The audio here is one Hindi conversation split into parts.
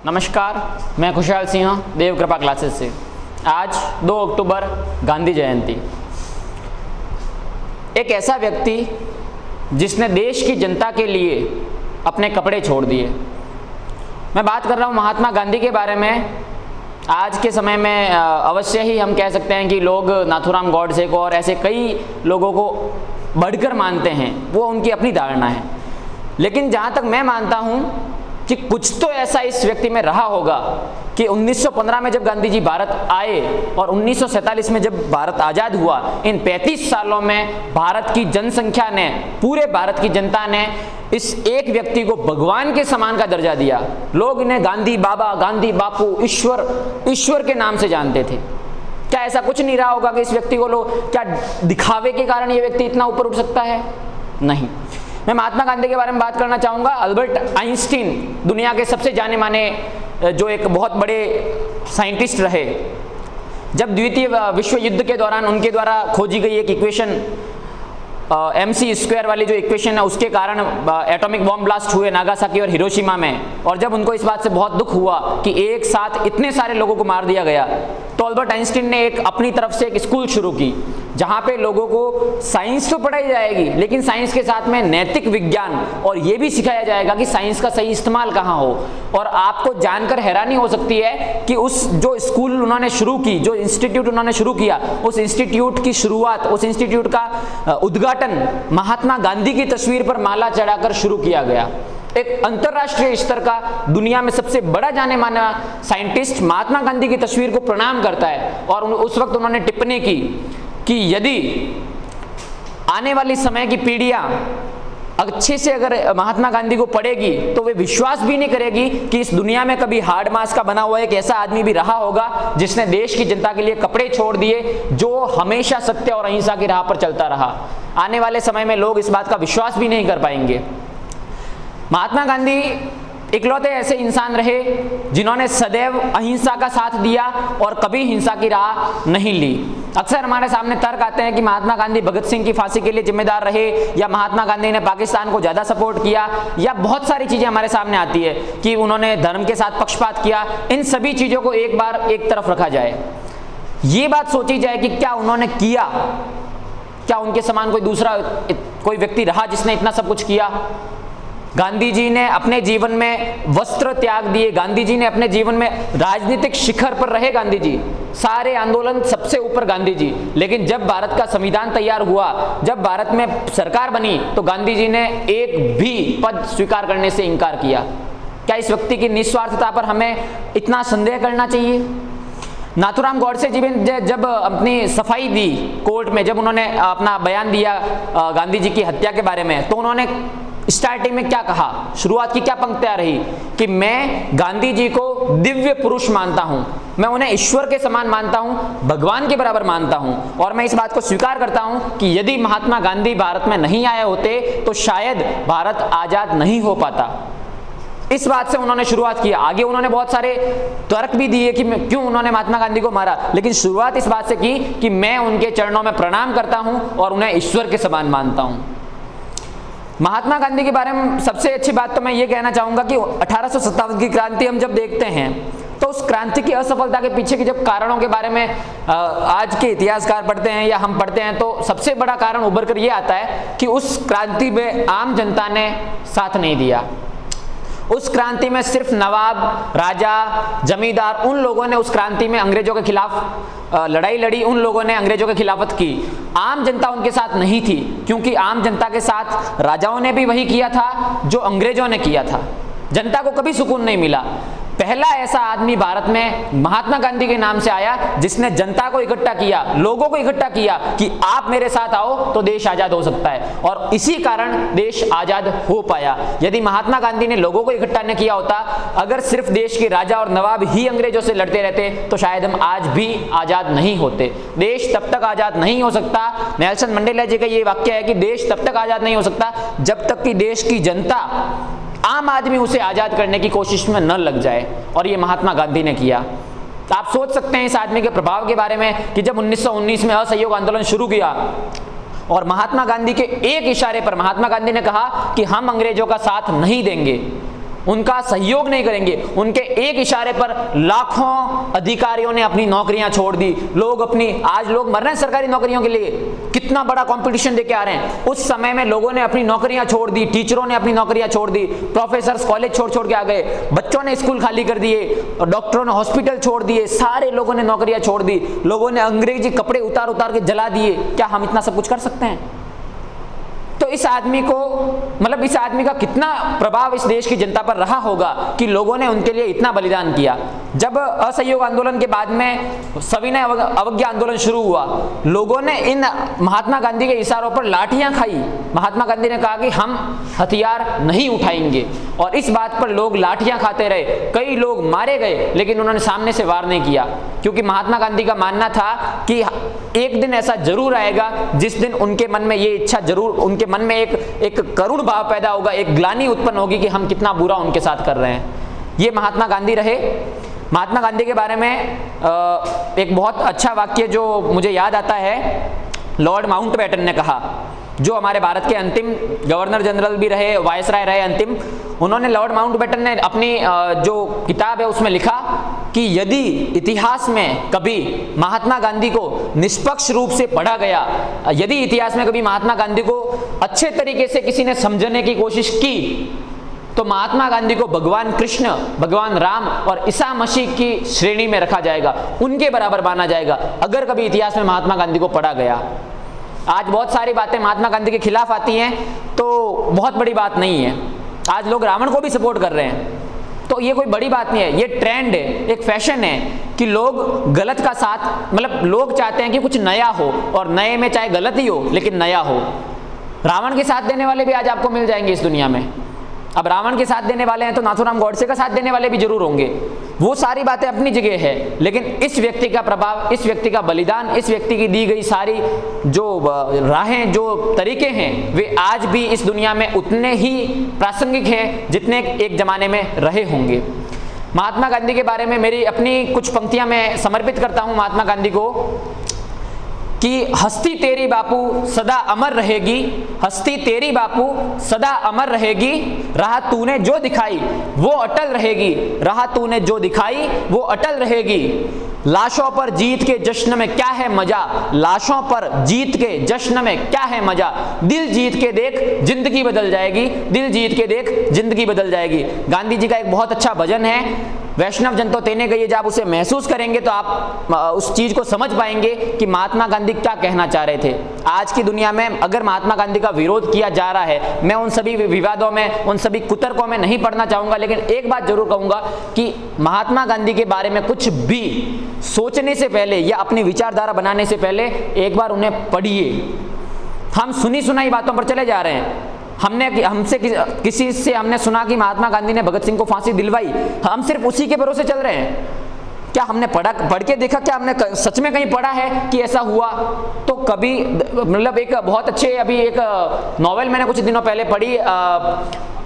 नमस्कार, मैं खुशहाल सिंह देव कृपा क्लासेस से। आज 2 अक्टूबर गांधी जयंती। एक ऐसा व्यक्ति जिसने देश की जनता के लिए अपने कपड़े छोड़ दिए। मैं बात कर रहा हूँ महात्मा गांधी के बारे में। आज के समय में अवश्य ही हम कह सकते हैं कि लोग नाथूराम गॉडसे को और ऐसे कई लोगों को बढ़कर मानते हैं, वो उनकी अपनी धारणा है। लेकिन जहाँ तक मैं मानता हूँ कि कुछ तो ऐसा इस व्यक्ति में रहा होगा कि 1915 में जब गांधी जी भारत आए और 1947 में जब भारत आज़ाद हुआ, इन 35 सालों में भारत की जनसंख्या ने, पूरे भारत की जनता ने इस एक व्यक्ति को भगवान के समान का दर्जा दिया। लोग इन्हें गांधी बाबा, गांधी बापू, ईश्वर के नाम से जानते थे। क्या ऐसा कुछ नहीं रहा होगा कि इस व्यक्ति को लोग, क्या दिखावे के कारण ये व्यक्ति इतना ऊपर उठ सकता है? नहीं। मैं महात्मा गांधी के बारे में बात करना चाहूँगा। अल्बर्ट आइंस्टीन दुनिया के सबसे जाने माने जो एक बहुत बड़े साइंटिस्ट रहे। जब द्वितीय विश्व युद्ध के दौरान उनके द्वारा खोजी गई एक इक्वेशन mc² वाली जो इक्वेशन है, उसके कारण एटॉमिक बॉम्ब ब्लास्ट हुए नागासाकी और हिरोशिमा में, और जब उनको इस बात से बहुत दुख हुआ कि एक साथ इतने सारे लोगों को मार दिया गया, तो अल्बर्ट आइंस्टीन ने एक अपनी तरफ से एक स्कूल शुरू की जहाँ पे लोगों को साइंस तो पढ़ाई जाएगी, लेकिन साइंस के साथ में नैतिक विज्ञान और ये भी सिखाया जाएगा कि साइंस का सही इस्तेमाल कहाँ हो। और आपको जानकर हैरानी हो सकती है कि उस जो स्कूल उन्होंने शुरू की, जो इंस्टीट्यूट उन्होंने शुरू किया, उस इंस्टीट्यूट की शुरुआत, उस इंस्टीट्यूट का उद्घाटन महात्मा गांधी की तस्वीर पर माला चढ़ाकर शुरू किया गया। एक अंतरराष्ट्रीय स्तर का, दुनिया में सबसे बड़ा जाने माना साइंटिस्ट महात्मा गांधी की तस्वीर को प्रणाम करता है। और उस वक्त उन्होंने टिप्पणी की कि यदि आने वाली समय की पीढ़ियां अच्छे से अगर महात्मा गांधी को पढ़ेगी तो वे विश्वास भी नहीं करेगी कि इस दुनिया में कभी हार्ड मास का बना हुआ एक ऐसा आदमी भी रहा होगा जिसने देश की जनता के लिए कपड़े छोड़ दिए, जो हमेशा सत्य और अहिंसा की राह पर चलता रहा। आने वाले समय में लोग इस बात का विश्वास भी नहीं कर पाएंगे। महात्मा गांधी इकलौते ऐसे इंसान रहे जिन्होंने सदैव अहिंसा का साथ दिया और कभी हिंसा की राह नहीं ली। अक्सर हमारे सामने तर्क आते हैं कि महात्मा गांधी भगत सिंह की फांसी के लिए जिम्मेदार रहे, या महात्मा गांधी ने पाकिस्तान को ज़्यादा सपोर्ट किया, या बहुत सारी चीज़ें हमारे सामने आती है कि उन्होंने धर्म के साथ पक्षपात किया। इन सभी चीज़ों को एक बार एक तरफ रखा जाए, ये बात सोची जाए कि क्या उन्होंने किया, क्या उनके समान कोई दूसरा कोई व्यक्ति रहा जिसने इतना सब कुछ किया? गांधी जी ने अपने जीवन में वस्त्र त्याग दिए, गांधी जी ने अपने जीवन में राजनीतिक शिखर पर रहे गांधी जी, सारे आंदोलन सबसे ऊपर गांधी जी। लेकिन जब भारत का संविधान तैयार हुआ, जब भारत में सरकार बनी, तो गांधी जी ने एक भी पद स्वीकार करने से इनकार किया। क्या इस व्यक्ति की निस्वार्थता पर हमें इतना संदेह करना चाहिए? नाथूराम गॉडसे जी ने जब अपनी सफाई दी कोर्ट में, जब उन्होंने अपना बयान दिया गांधी जी की हत्या के बारे में, तो उन्होंने स्टार्टिंग में क्या कहा, शुरुआत की क्या पंक्तियां रही कि मैं गांधी जी को दिव्य पुरुष मानता हूं, मैं उन्हें ईश्वर के समान मानता हूं, भगवान के बराबर मानता हूं, और मैं इस बात को स्वीकार करता हूं कि यदि महात्मा गांधी भारत में नहीं आए होते तो शायद भारत आजाद नहीं हो पाता। इस बात से उन्होंने शुरुआत की। आगे उन्होंने बहुत सारे तर्क भी दिए कि क्यों उन्होंने महात्मा गांधी को मारा, लेकिन शुरुआत इस बात से की कि मैं उनके चरणों में प्रणाम करता हूं और उन्हें ईश्वर के समान मानता हूं। महात्मा गांधी के बारे में सबसे अच्छी बात तो मैं ये कहना चाहूँगा कि 1857 की क्रांति हम जब देखते हैं तो उस क्रांति की असफलता के पीछे के जब कारणों के बारे में आज के इतिहासकार पढ़ते हैं या हम पढ़ते हैं, तो सबसे बड़ा कारण उभर कर ये आता है कि उस क्रांति में आम जनता ने साथ नहीं दिया। उस क्रांति में सिर्फ नवाब, राजा, जमींदार, उन लोगों ने उस क्रांति में अंग्रेजों के खिलाफ लड़ाई लड़ी, उन लोगों ने अंग्रेजों की खिलाफत की। आम जनता उनके साथ नहीं थी, क्योंकि आम जनता के साथ राजाओं ने भी वही किया था जो अंग्रेजों ने किया था। जनता को कभी सुकून नहीं मिला। पहला ऐसा आदमी भारत में महात्मा गांधी के नाम से आया जिसने जनता को इकट्ठा किया, लोगों को इकट्ठा किया कि आप मेरे साथ आओ तो देश आजाद हो सकता है, और इसी कारण देश आजाद हो पाया। यदि महात्मा गांधी ने लोगों को इकट्ठा न किया होता, अगर सिर्फ देश के राजा और नवाब ही अंग्रेजों से लड़ते रहते, तो शायद हम आज भी आजाद नहीं होते। देश तब तक आजाद नहीं हो सकता। नेल्सन मंडेला जी का ये वाक्य है कि देश तब तक आजाद नहीं हो सकता जब तक कि देश की जनता, आम आदमी उसे आजाद करने की कोशिश में न लग जाए, और ये महात्मा गांधी ने किया। आप सोच सकते हैं इस आदमी के प्रभाव के बारे में कि जब 1919 में असहयोग आंदोलन शुरू किया और महात्मा गांधी के एक इशारे पर महात्मा गांधी ने कहा कि हम अंग्रेजों का साथ नहीं देंगे, उनका सहयोग नहीं करेंगे, उनके एक इशारे पर लाखों अधिकारियों ने अपनी नौकरियां छोड़ दी। आज लोग मर रहे हैं सरकारी नौकरियों के लिए, कितना बड़ा कंपटीशन देके आ रहे हैं। उस समय में लोगों ने अपनी नौकरियां छोड़ दी, टीचरों ने अपनी नौकरियां छोड़ दी, प्रोफेसर्स कॉलेज छोड़ के आ गए, बच्चों ने स्कूल खाली कर दिए, डॉक्टरों ने हॉस्पिटल छोड़ दिए, सारे लोगों ने नौकरियां छोड़ दी, लोगों ने अंग्रेजी कपड़े उतार के जला दिए। क्या हम इतना सब कुछ कर सकते हैं? तो इस आदमी का कितना प्रभाव इस देश की जनता पर रहा होगा कि लोगों ने उनके लिए इतना बलिदान किया। जब असहयोग आंदोलन के बाद में सविनय अवज्ञा आंदोलन शुरू हुआ, लोगों ने इन महात्मा गांधी के इशारों पर लाठियां खाई। महात्मा गांधी ने कहा कि हम हथियार नहीं उठाएंगे, और इस बात पर लोग लाठियां खाते रहे, कई लोग मारे गए, लेकिन उन्होंने सामने से वार नहीं किया, क्योंकि महात्मा गांधी का मानना था कि एक दिन ऐसा जरूर आएगा जिस दिन उनके मन में ये इच्छा जरूर, उनके मन में एक करुण भाव पैदा होगा, एक ग्लानि उत्पन्न होगी कि हम कितना बुरा उनके साथ कर रहे हैं। ये महात्मा गांधी रहे। महात्मा गांधी के बारे में एक बहुत अच्छा वाक्य जो मुझे याद आता है, लॉर्ड माउंटबेटन ने कहा, जो हमारे भारत के अंतिम गवर्नर जनरल भी रहे, वायसराय रहे अंतिम। उन्होंने, लॉर्ड माउंटबेटन ने अपनी जो किताब है उसमें लिखा कि यदि इतिहास में कभी महात्मा गांधी को निष्पक्ष रूप से पढ़ा गया, यदि इतिहास में कभी महात्मा गांधी को अच्छे तरीके से किसी ने समझने की कोशिश की, तो महात्मा गांधी को भगवान कृष्ण, भगवान राम और ईसा मसीह की श्रेणी में रखा जाएगा, उनके बराबर माना जाएगा, अगर कभी इतिहास में महात्मा गांधी को पढ़ा गया। आज बहुत सारी बातें महात्मा गांधी के खिलाफ आती हैं, तो बहुत बड़ी बात नहीं है। आज लोग रावण को भी सपोर्ट कर रहे हैं, तो ये कोई बड़ी बात नहीं है। ये ट्रेंड है, एक फैशन है कि लोग गलत का साथ, लोग चाहते हैं कि कुछ नया हो, और नए में चाहे गलत ही हो लेकिन नया हो। रावण के साथ देने वाले भी आज आपको मिल जाएंगे इस दुनिया में। अब रावण के साथ देने वाले हैं तो नाथूराम गोडसे का साथ देने वाले भी जरूर होंगे। वो सारी बातें अपनी जगह है, लेकिन इस व्यक्ति का प्रभाव, इस व्यक्ति का बलिदान, इस व्यक्ति की दी गई सारी जो राहें, जो तरीके हैं, वे आज भी इस दुनिया में उतने ही प्रासंगिक हैं जितने एक जमाने में रहे होंगे। महात्मा गांधी के बारे में मेरी अपनी कुछ पंक्तियां मैं समर्पित करता हूं महात्मा गांधी को, कि हस्ती तेरी बापू सदा अमर रहेगी, हस्ती तेरी बापू सदा अमर रहेगी, राह तूने जो दिखाई वो अटल रहेगी, राह तूने जो दिखाई वो अटल रहेगी। लाशों पर जीत के जश्न में क्या है मजा, लाशों पर जीत के जश्न में क्या है मजा, दिल जीत के देख जिंदगी बदल जाएगी, दिल जीत के देख जिंदगी बदल जाएगी। गांधी जी का एक बहुत अच्छा भजन है, वैष्णव जन तो तेने गई, जब आप उसे महसूस करेंगे तो आप उस चीज को समझ पाएंगे कि महात्मा गांधी क्या कहना चाह रहे थे। आज की दुनिया में अगर महात्मा गांधी का विरोध किया जा रहा है, मैं उन सभी विवादों में, उन सभी कुतर्कों में नहीं पढ़ना चाहूंगा, लेकिन एक बात जरूर कहूंगा कि महात्मा गांधी के बारे में कुछ भी सोचने से पहले या अपनी विचारधारा बनाने से पहले एक बार उन्हें पढ़िए। हम सुनी सुनाई बातों पर चले जा रहे हैं। किसी से हमने सुना कि महात्मा गांधी ने भगत सिंह को फांसी दिलवाई, हम सिर्फ उसी के भरोसे चल रहे हैं। क्या हमने पढ़ के देखा, क्या हमने सच में कहीं पढ़ा है कि ऐसा हुआ? तो कभी एक बहुत अच्छे, अभी एक नॉवेल मैंने कुछ दिनों पहले पढ़ी,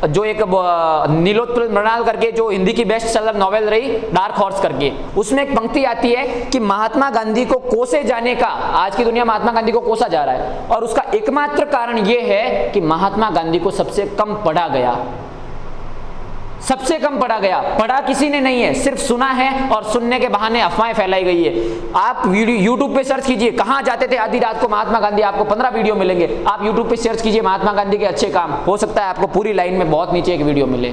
जो एक नीलोत्पल मृणाल करके जो हिंदी की बेस्ट सेलर नॉवेल रही, डार्क हॉर्स करके, उसमें एक पंक्ति आती है कि महात्मा गांधी को कोसे जाने का, आज की दुनिया महात्मा गांधी को कोसा जा रहा है, और उसका एकमात्र कारण यह है कि महात्मा गांधी को सबसे कम पढ़ा गया, सबसे कम पढ़ा गया। पढ़ा किसी ने नहीं है, सिर्फ सुना है, और सुनने के बहाने अफवाहें फैलाई गई है। आप यूट्यूब पे सर्च कीजिए, कहां जाते थे आधी रात को महात्मा गांधी, आपको 15 वीडियो मिलेंगे। आप यूट्यूब पे सर्च कीजिए महात्मा गांधी के अच्छे काम, हो सकता है आपको पूरी लाइन में बहुत नीचे एक वीडियो मिले।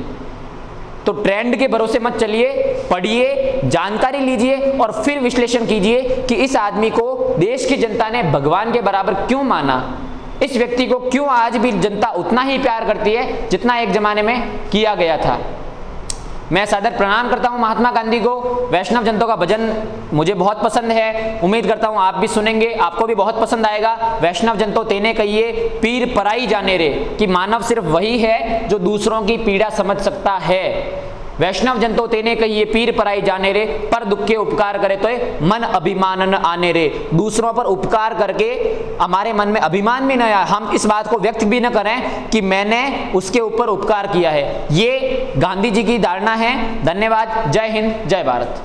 तो ट्रेंड के भरोसे मत चलिए, पढ़िए, जानकारी लीजिए, और फिर विश्लेषण कीजिए कि इस आदमी को देश की जनता ने भगवान के बराबर क्यों माना, इस व्यक्ति को क्यों आज भी जनता उतना ही प्यार करती है जितना एक जमाने में किया गया था। मैं सादर प्रणाम करता हूं महात्मा गांधी को। वैष्णव जनता का भजन मुझे बहुत पसंद है, उम्मीद करता हूं आप भी सुनेंगे, आपको भी बहुत पसंद आएगा। वैष्णव जन तो तेने कहिए पीर पराई जाने रे, कि मानव सिर्फ वही है जो दूसरों की पीड़ा समझ सकता है। वैष्णव जन तो तेने कहिए पीर पराई जाने रे, पर दुख के उपकार करे तो मन अभिमान न आने रे। दूसरों पर उपकार करके हमारे मन में अभिमान भी न आए, हम इस बात को व्यक्त भी न करें कि मैंने उसके ऊपर उपकार किया है। ये गांधी जी की धारणा है। धन्यवाद। जय हिंद, जय भारत।